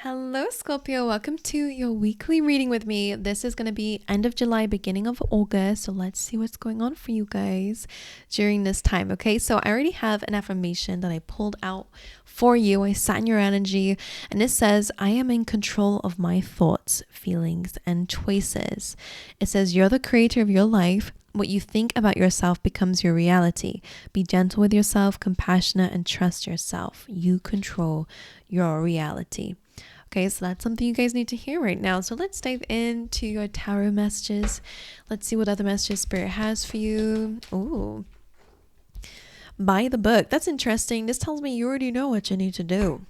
Hello, Scorpio. Welcome to your weekly reading with me. This is going to be end of July, beginning of August. So let's see what's going on for you guys during this time. Okay, so I already have an affirmation that I pulled out for you. I sat in your energy and it says, I am in control of my thoughts, feelings, and choices. It says, you're the creator of your life. What you think about yourself becomes your reality. Be gentle with yourself, compassionate, and trust yourself. You control your reality. Okay, so that's something you guys need to hear right now. So let's dive into your tarot messages. Let's see what other messages Spirit has for you. Ooh, buy the book. That's interesting. This tells me you already know what you need to do.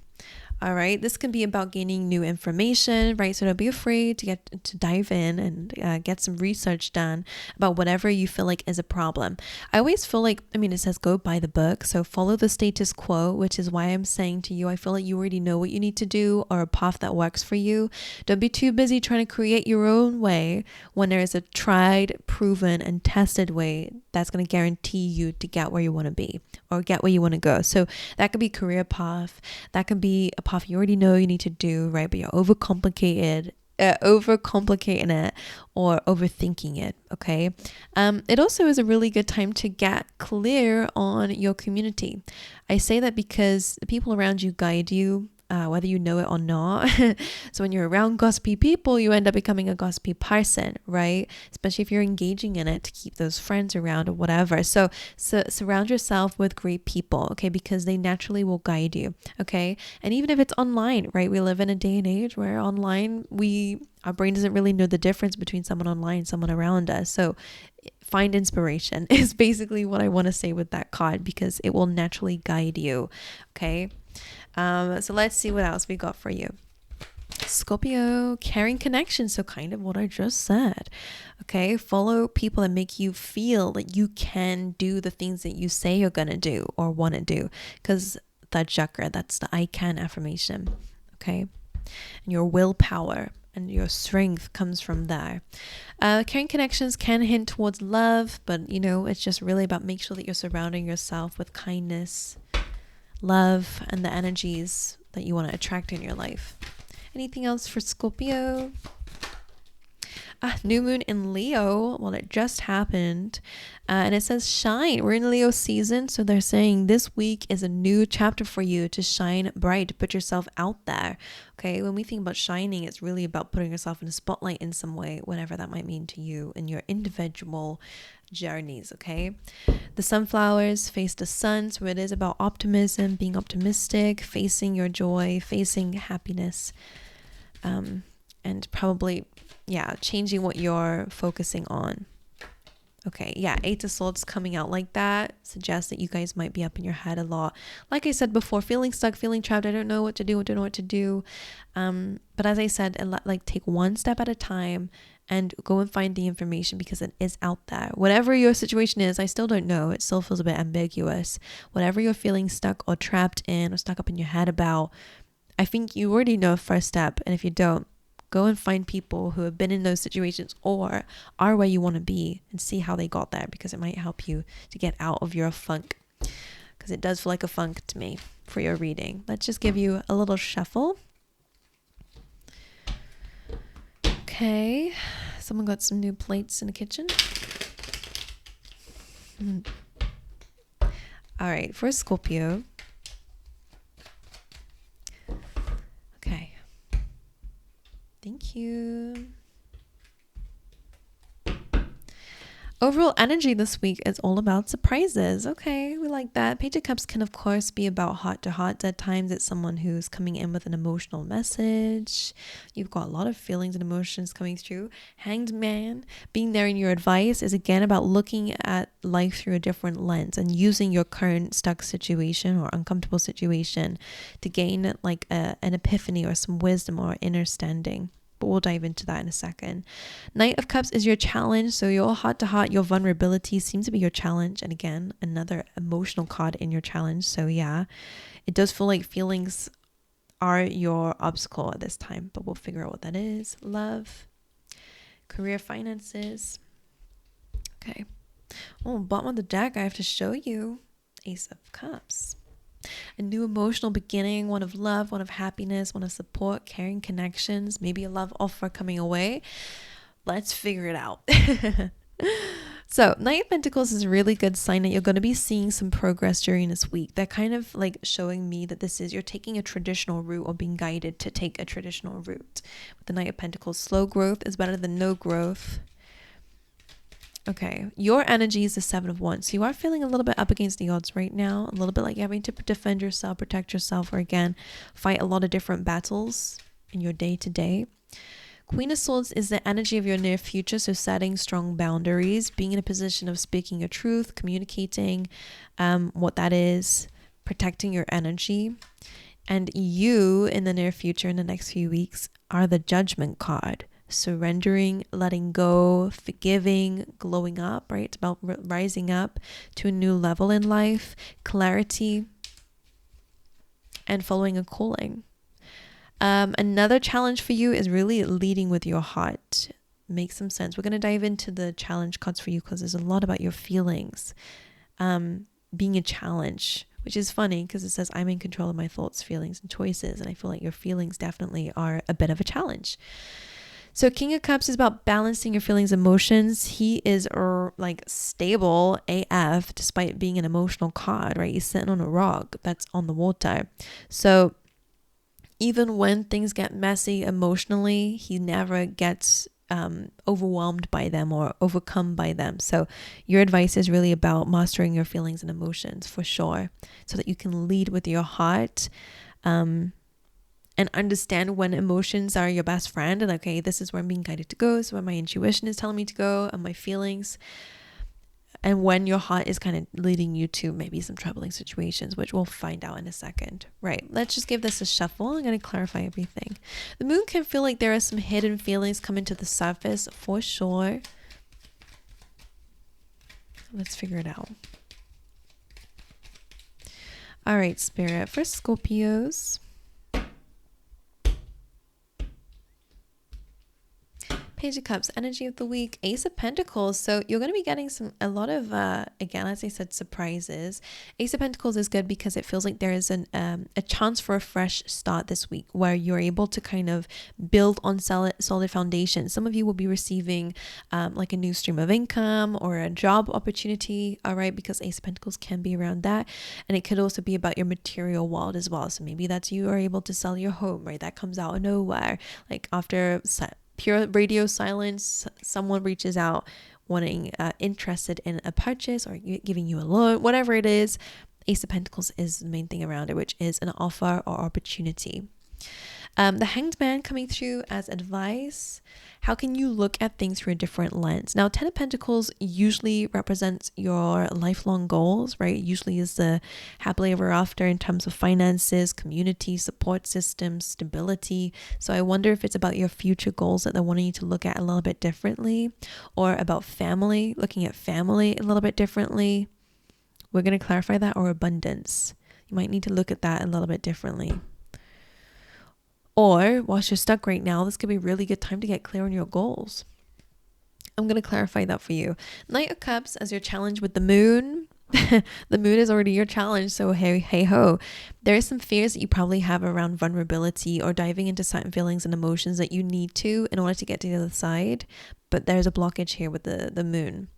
All right, this can be about gaining new information, right? So don't be afraid to dive in and get some research done about whatever you feel like is a problem. I always feel like, it says go buy the book. So follow the status quo, which is why I'm saying to you, I feel like you already know what you need to do or a path that works for you. Don't be too busy trying to create your own way when there is a tried, proven, and tested way that's going to guarantee you to get where you want to be or get where you want to go. So that could be career path. That could be a path you already know you need to do, right? But you're overcomplicating it or overthinking it. Okay. It also is a really good time to get clear on your community. I say that because the people around you guide you, whether you know it or not. So when you're around gossipy people, you end up becoming a gossipy person, right? Especially if you're engaging in it to keep those friends around or whatever. So surround yourself with great people, okay? Because they naturally will guide you, okay? And even if it's online, right? We live in a day and age where online, our brain doesn't really know the difference between someone online and someone around us. So find inspiration is basically what I want to say with that card, because it will naturally guide you, okay? So let's see what else we got for you. Scorpio, caring connection. So kind of what I just said. Okay. Follow people that make you feel that you can do the things that you say you're going to do or want to do. Because that chakra, that's the I can affirmation. Okay. And your willpower and your strength comes from there. Caring connections can hint towards love, but it's just really about make sure that you're surrounding yourself with kindness, love, and the energies that you want to attract in your life. Anything else for Scorpio? New moon in Leo. Well, it just happened. And it says shine. We're in Leo season. So they're saying this week is a new chapter for you to shine bright, to put yourself out there. Okay. When we think about shining, it's really about putting yourself in a spotlight in some way, whatever that might mean to you in your individual journeys. Okay. The sunflowers face the sun. So it is about optimism, being optimistic, facing your joy, facing happiness, and probably, changing what you're focusing on. Okay, Eight of Swords coming out like that suggests that you guys might be up in your head a lot. Like I said before, feeling stuck, feeling trapped. I don't know what to do. But as I said, take one step at a time and go and find the information, because it is out there. Whatever your situation is, I still don't know. It still feels a bit ambiguous. Whatever you're feeling stuck or trapped in or stuck up in your head about, I think you already know first step. And if you don't, go and find people who have been in those situations or are where you want to be and see how they got there, because it might help you to get out of your funk, because it does feel like a funk to me for your reading. Let's just give you a little shuffle. Okay, someone got some new plates in the kitchen. All right, for Scorpio. Okay. Thank you. Overall energy this week is all about surprises. Okay, we like that. Page of Cups can, of course, be about heart to heart. At times, it's someone who's coming in with an emotional message. You've got a lot of feelings and emotions coming through. Hanged Man, being there in your advice, is again about looking at life through a different lens and using your current stuck situation or uncomfortable situation to gain an epiphany or some wisdom or understanding. But we'll dive into that in a second. Knight of Cups is your challenge. So your heart to heart, your vulnerability seems to be your challenge. And again, another emotional card in your challenge. So it does feel like feelings are your obstacle at this time, but we'll figure out what that is. Love, career, finances. Okay. Oh, bottom of the deck, I have to show you Ace of Cups. A new emotional beginning, one of love, one of happiness, one of support, caring connections, maybe a love offer coming away. Let's figure it out. So Knight of Pentacles is a really good sign that you're going to be seeing some progress during this week. That kind of like showing me that you're taking a traditional route or being guided to take a traditional route. With the Knight of Pentacles, slow growth is better than no growth. Okay, your energy is the Seven of Wands. So you are feeling a little bit up against the odds right now. A little bit like you're having to defend yourself, protect yourself, or again, fight a lot of different battles in your day to day. Queen of Swords is the energy of your near future. So setting strong boundaries, being in a position of speaking your truth, communicating what that is, protecting your energy. And you in the near future, in the next few weeks, are the Judgment card. Surrendering, letting go, forgiving, glowing up, right? It's about rising up to a new level in life, clarity, and following a calling. Another challenge for you is really leading with your heart. Makes some sense. We're going to dive into the challenge cards for you because there's a lot about your feelings being a challenge, which is funny because it says I'm in control of my thoughts, feelings, and choices. And I feel like your feelings definitely are a bit of a challenge. So King of Cups is about balancing your feelings, emotions. He is like stable AF despite being an emotional card, right? He's sitting on a rock that's on the water. So even when things get messy emotionally, he never gets overwhelmed by them or overcome by them. So your advice is really about mastering your feelings and emotions for sure, so that you can lead with your heart. And understand when emotions are your best friend and okay, this is where I'm being guided to go, this is where my intuition is telling me to go and my feelings, and when your heart is kind of leading you to maybe some troubling situations, which we'll find out in a second. Right, let's just give this a shuffle. I'm going to clarify everything. The moon can feel like there are some hidden feelings coming to the surface for sure. Let's figure it out. All right, Spirit, for Scorpios. Page of Cups, energy of the week, Ace of Pentacles. So you're going to be getting a lot of, again, as I said, surprises. Ace of Pentacles is good because it feels like there is a chance for a fresh start this week where you're able to kind of build on solid foundation. Some of you will be receiving like a new stream of income or a job opportunity, all right, because Ace of Pentacles can be around that. And it could also be about your material world as well. So maybe that's you are able to sell your home, right? That comes out of nowhere. Like after pure radio silence, someone reaches out wanting interested in a purchase or giving you a loan, whatever it is. Ace of Pentacles is the main thing around it, which is an offer or opportunity. The Hanged Man coming through as advice. How can you look at things through a different lens? Now, Ten of Pentacles usually represents your lifelong goals, right? Usually is the happily ever after in terms of finances, community, support systems, stability. So I wonder if it's about your future goals that they're wanting you to look at a little bit differently, or about family, looking at family a little bit differently. We're going to clarify that, or abundance. You might need to look at that a little bit differently. Or whilst you're stuck right now, this could be a really good time to get clear on your goals. I'm going to clarify that for you. Knight of Cups as your challenge with the moon. The moon is already your challenge. So hey ho. There are some fears that you probably have around vulnerability or diving into certain feelings and emotions that you need to in order to get to the other side. But there's a blockage here with the moon.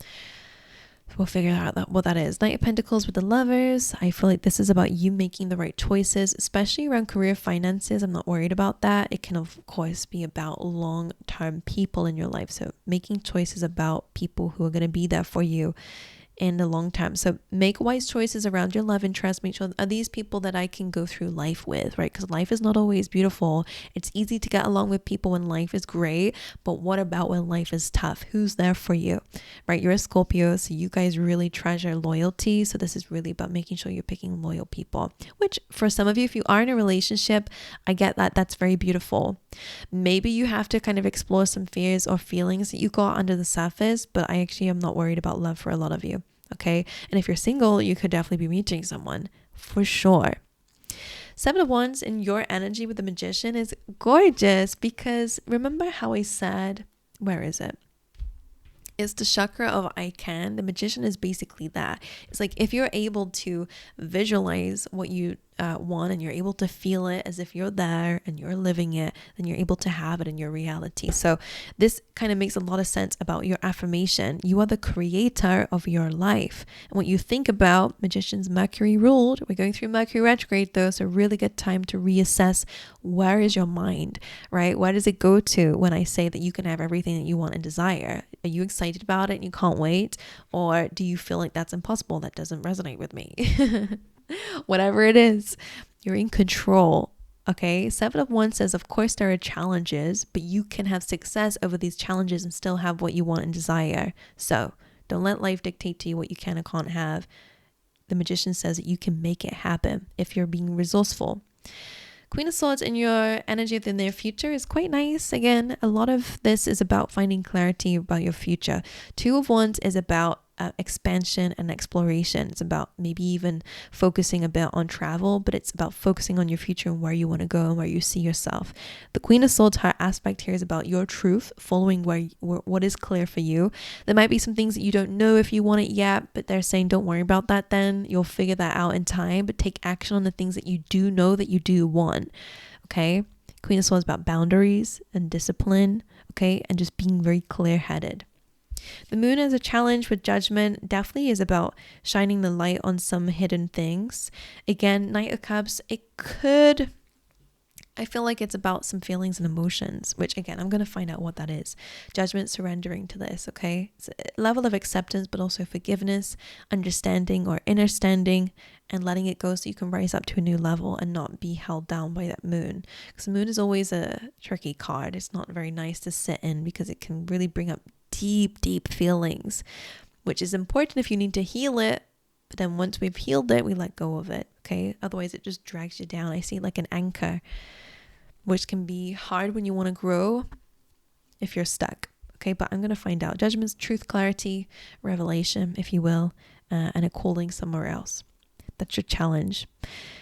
We'll figure out what that is. Knight of Pentacles with the Lovers. I feel like this is about you making the right choices, especially around career finances. I'm not worried about that. It can, of course, be about long-term people in your life. So making choices about people who are going to be there for you in the long term. So make wise choices around your love interest. Make sure, are these people that I can go through life with, right? Because life is not always beautiful. It's easy to get along with people when life is great, but what about when life is tough? Who's there for you, right? You're a Scorpio, so you guys really treasure loyalty. So this is really about making sure you're picking loyal people, which for some of you, if you are in a relationship, I get that. That's very beautiful. Maybe you have to kind of explore some fears or feelings that you got under the surface, but I actually am not worried about love for a lot of you. Okay. And if you're single, you could definitely be meeting someone for sure. Seven of Wands in your energy with the Magician is gorgeous because remember how I said, where is it? It's the chakra of I can. The magician is basically that. It's like if you're able to visualize what you want, and you're able to feel it as if you're there and you're living it, then you're able to have it in your reality. So this kind of makes a lot of sense about your affirmation. You are the creator of your life. And what you think about, magician's Mercury ruled. We're going through Mercury retrograde though, so really good time to reassess, where is your mind, right? Where does it go to when I say that you can have everything that you want and desire? Are you excited about it and you can't wait? Or do you feel like that's impossible? That doesn't resonate with me. Whatever it is, you're in control. Okay, 7 of Wands says, of course there are challenges, but you can have success over these challenges and still have what you want and desire. So don't let life dictate to you what you can and can't have. The magician says that you can make it happen if you're being resourceful. Queen of Swords in your energy of the near future is quite nice. Again, a lot of this is about finding clarity about your future. 2 of Wands is about expansion and exploration. It's about maybe even focusing a bit on travel, but it's about focusing on your future and where you want to go and where you see yourself. The Queen of Swords, her aspect here is about your truth, following what is clear for you. There might be some things that you don't know if you want it yet, but they're saying don't worry about that then. You'll figure that out in time, but take action on the things that you do know that you do want. Okay? Queen of Swords is about boundaries and discipline, okay? And just being very clear-headed. The moon as a challenge with judgment definitely is about shining the light on some hidden things. Again, Knight of Cups, I feel like it's about some feelings and emotions, which again, I'm going to find out what that is. Judgment, surrendering to this, okay? It's a level of acceptance, but also forgiveness, understanding or understanding, and letting it go so you can rise up to a new level and not be held down by that moon. Because the moon is always a tricky card. It's not very nice to sit in because it can really bring up deep feelings, which is important if you need to heal it. But then once we've healed it, we let go of it, okay? Otherwise it just drags you down. I see it like an anchor, which can be hard when you want to grow if you're stuck, okay? But I'm going to find out. Judgment's truth, clarity, revelation, if you will, and a calling somewhere else. That's your challenge.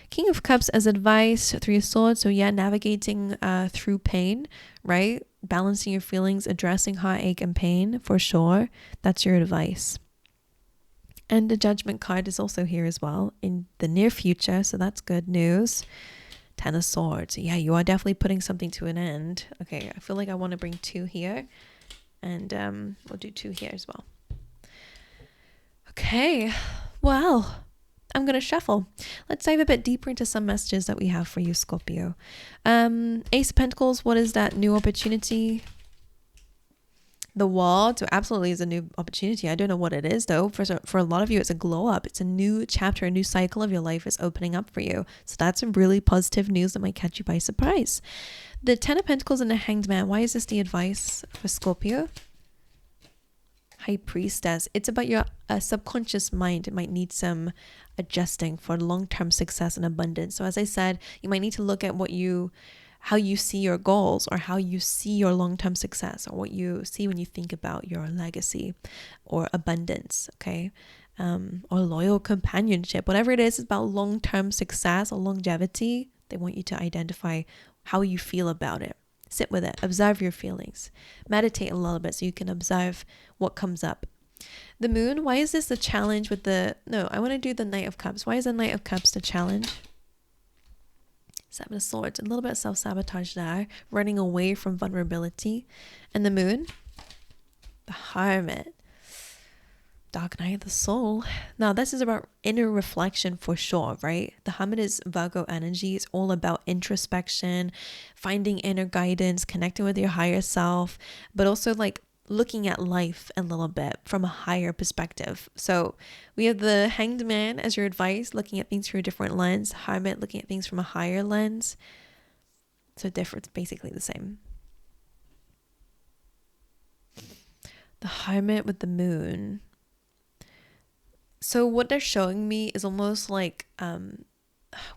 King of Cups as advice, 3 of Swords. So yeah, navigating through pain, right? Balancing your feelings, addressing heartache and pain, for sure. That's your advice. And the Judgment card is also here as well in the near future. So that's good news. 10 of Swords. Yeah, you are definitely putting something to an end. Okay, I feel like I want to bring 2 here. And we'll do 2 here as well. Okay, well, I'm going to shuffle. Let's dive a bit deeper into some messages that we have for you, Scorpio. Ace of Pentacles, what is that new opportunity? The Wall, so absolutely is a new opportunity. I don't know what it is though. For a lot of you, it's a glow up. It's a new chapter, a new cycle of your life is opening up for you. So that's some really positive news that might catch you by surprise. The 10 of Pentacles and the Hanged Man. Why is this the advice for Scorpio? High Priestess. It's about your subconscious mind. It might need some adjusting for long-term success and abundance. So as I said, you might need to look at how you see your goals, or how you see your long-term success, or what you see when you think about your legacy or abundance, okay? Or loyal companionship, whatever it is, it's about long-term success or longevity. They want you to identify how you feel about it. Sit with it, observe your feelings, meditate a little bit so you can observe what comes up. The moon, why is this a challenge with I want to do the Knight of Cups. Why is the Knight of Cups the challenge? 7 of Swords, a little bit of self-sabotage there, running away from vulnerability. And the moon, the Hermit, dark night of the soul. Now this is about inner reflection for sure, right? The Hermit is Virgo energy. It's all about introspection, finding inner guidance, connecting with your higher self, but also like looking at life a little bit from a higher perspective. So we have the Hanged Man as your advice, looking at things through a different lens. Hermit, looking at things from a higher lens. So different, basically the same. The Hermit with the moon. So what they're showing me is almost like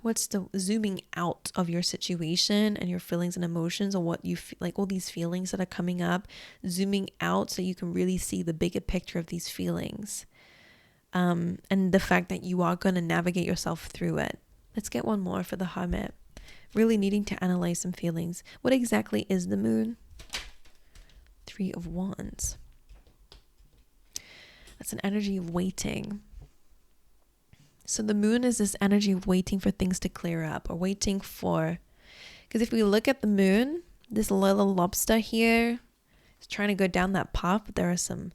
what's the zooming out of your situation and your feelings and emotions, or what you feel like, all these feelings that are coming up, zooming out so you can really see the bigger picture of these feelings, and the fact that you are going to navigate yourself through it. Let's get one more for the Hermit. Really needing to analyze some feelings. What exactly is the moon? 3 of Wands. That's an energy of waiting. So the moon is this energy of waiting for things to clear up, or waiting for, because if we look at the moon, this little lobster here is trying to go down that path, but there are some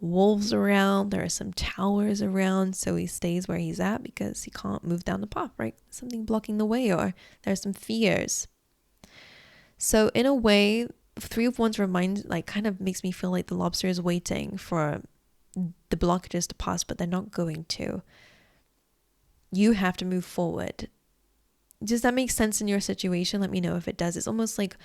wolves around, there are some towers around, so he stays where he's at because he can't move down the path, right? Something blocking the way, or there's some fears. So in a way, Three of Wands kind of makes me feel like the lobster is waiting for the blockages to pass, but they're not going to. You have to move forward. Does that make sense in your situation? Let me know if it does. It's almost like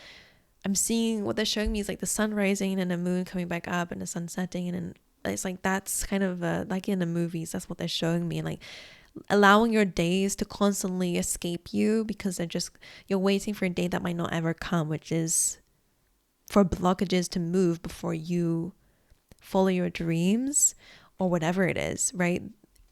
I'm seeing, what they're showing me is like the sun rising and the moon coming back up and the sun setting, and then it's like that's kind of like in the movies, that's what they're showing me. And like allowing your days to constantly escape you because you're waiting for a day that might not ever come, which is for blockages to move before you follow your dreams or whatever it is, right?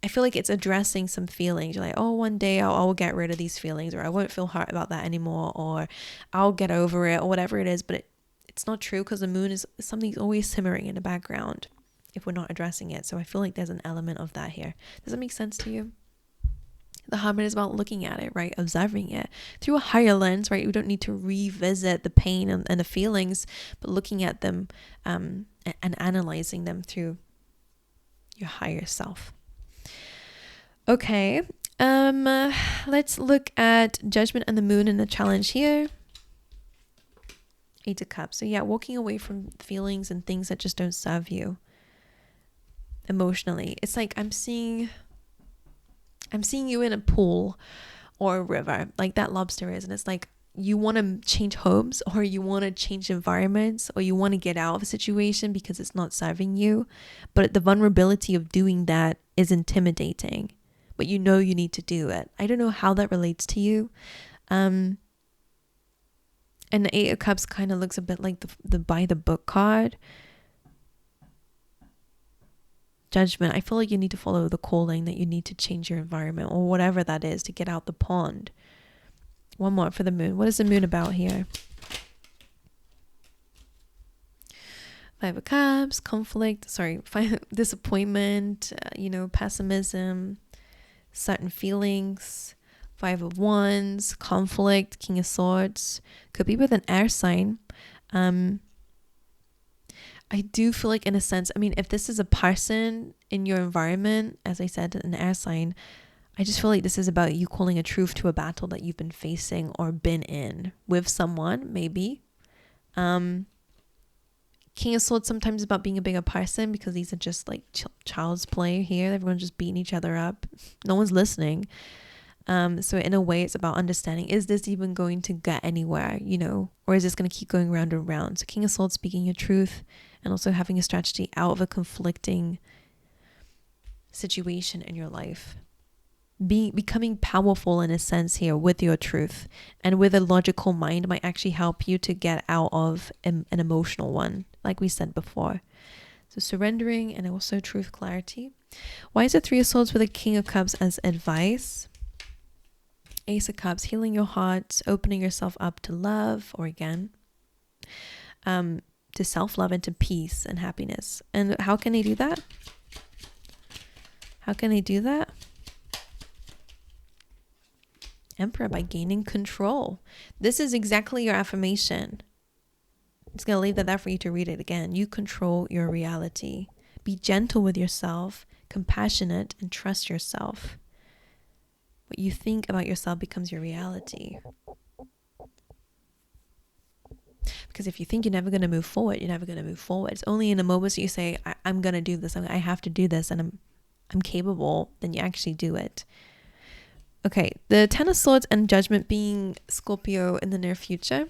I feel like it's addressing some feelings. You're like, oh, one day I'll get rid of these feelings, or I won't feel hurt about that anymore, or I'll get over it, or whatever it is. But it's not true, because the moon is something's always simmering in the background if we're not addressing it. So I feel like there's an element of that here. Does that make sense to you? The Hermit is about looking at it, right? Observing it through a higher lens, right? We don't need to revisit the pain and the feelings, but looking at them and analyzing them through your higher self. Okay, let's look at Judgment and the Moon and the challenge here. Eight of Cups. So yeah, walking away from feelings and things that just don't serve you emotionally. It's like I'm seeing you in a pool or a river, like that lobster is, and it's like you want to change homes, or you want to change environments, or you want to get out of a situation because it's not serving you, but the vulnerability of doing that is intimidating, but you know you need to do it. I don't know how that relates to you. And the Eight of Cups kind of looks a bit like the by the book card. Judgment. I feel like you need to follow the calling, that you need to change your environment or whatever that is to get out the pond. One more for the moon. What is the moon about here? Five of Cups, disappointment, pessimism, certain feelings. Five of Wands, conflict, King of Swords. Could be with an air sign. I do feel like, in a sense, if this is a person in your environment, as I said, an air sign, I just feel like this is about you calling a truth to a battle that you've been facing or been in with someone, maybe. King of Swords sometimes about being a bigger person, because these are just like child's play here. Everyone's just beating each other up. No one's listening. So in a way, it's about understanding, is this even going to get anywhere, or is this going to keep going round and round? So King of Swords, speaking your truth, and also having a strategy out of a conflicting situation in your life. Becoming powerful in a sense here with your truth, and with a logical mind might actually help you to get out of an emotional one, like we said before. So surrendering, and also truth, clarity. Why is the Three of Swords with the King of Cups as advice? Ace of Cups, healing your heart, opening yourself up to love, or again, to self-love and to peace and happiness. And how can they do that? How can they do that? Emperor, by gaining control. This is exactly your affirmation. I'm just going to leave that there for you to read it again. You control your reality. Be gentle with yourself, compassionate, and trust yourself. What you think about yourself becomes your reality. Because if you think you're never going to move forward, you're never going to move forward. It's only in the moments that you say, I'm going to do this, I have to do this, and I'm capable, then you actually do it. Okay, the Ten of Swords and Judgment being Scorpio in the near future.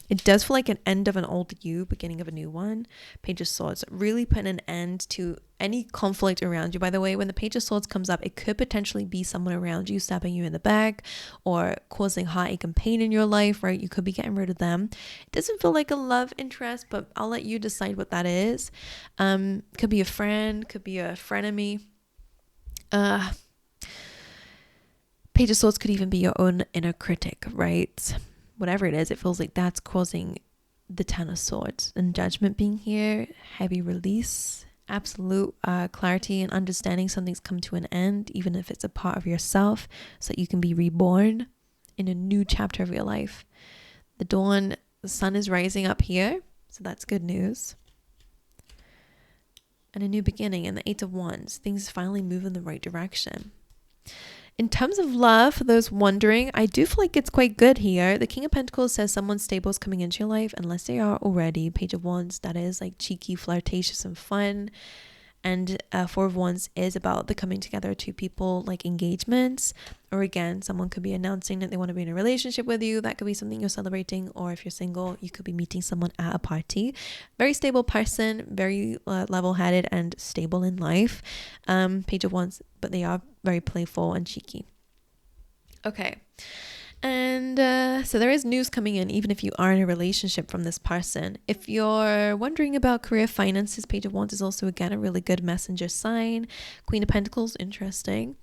It does feel like an end of an old you, beginning of a new one. Page of Swords, really putting an end to any conflict around you. By the way, when the Page of Swords comes up, it could potentially be someone around you stabbing you in the back or causing heartache and pain in your life, right? You could be getting rid of them. It doesn't feel like a love interest, but I'll let you decide what that is. Could be a friend, could be a frenemy. Page of Swords could even be your own inner critic, right? Whatever it is, it feels like that's causing the Ten of Swords. And Judgment being here, heavy release, absolute clarity and understanding something's come to an end, even if it's a part of yourself, so that you can be reborn in a new chapter of your life. The dawn, the sun is rising up here, so that's good news. And a new beginning, and the Eight of Wands, things finally move in the right direction. In terms of love, for those wondering, I do feel like it's quite good here. The King of Pentacles says someone stable is coming into your life, unless they are already. Page of Wands, that is like cheeky, flirtatious, and fun. And Four of Wands is about the coming together of two people, like engagements. Or again, someone could be announcing that they want to be in a relationship with you. That could be something you're celebrating. Or if you're single, you could be meeting someone at a party. Very stable person, very level-headed and stable in life. Page of Wands, but they are very playful and cheeky. Okay. And so there is news coming in, even if you are in a relationship, from this person. If you're wondering about career, finances, Page of Wands is also, again, a really good messenger sign. Queen of Pentacles, interesting.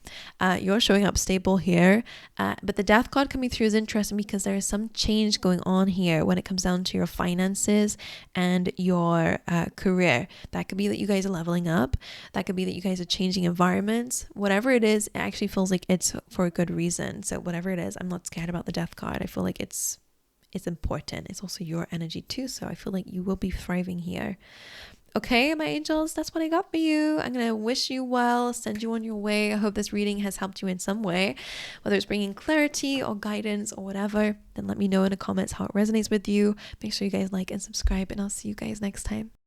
You're showing up stable here. But the Death card coming through is interesting because there is some change going on here when it comes down to your finances and your career. That could be that you guys are leveling up. That could be that you guys are changing environments. Whatever it is, it actually feels like it's for a good reason. So whatever it is, I'm not scared about the Death card. I feel like it's important. It's also your energy too, so I feel like you will be thriving here. Okay, my angels, that's what I got for you. I'm gonna wish you well, send you on your way. I hope this reading has helped you in some way, whether it's bringing clarity or guidance or whatever. Then let me know in the comments how it resonates with you. Make sure you guys like and subscribe, and I'll see you guys next time.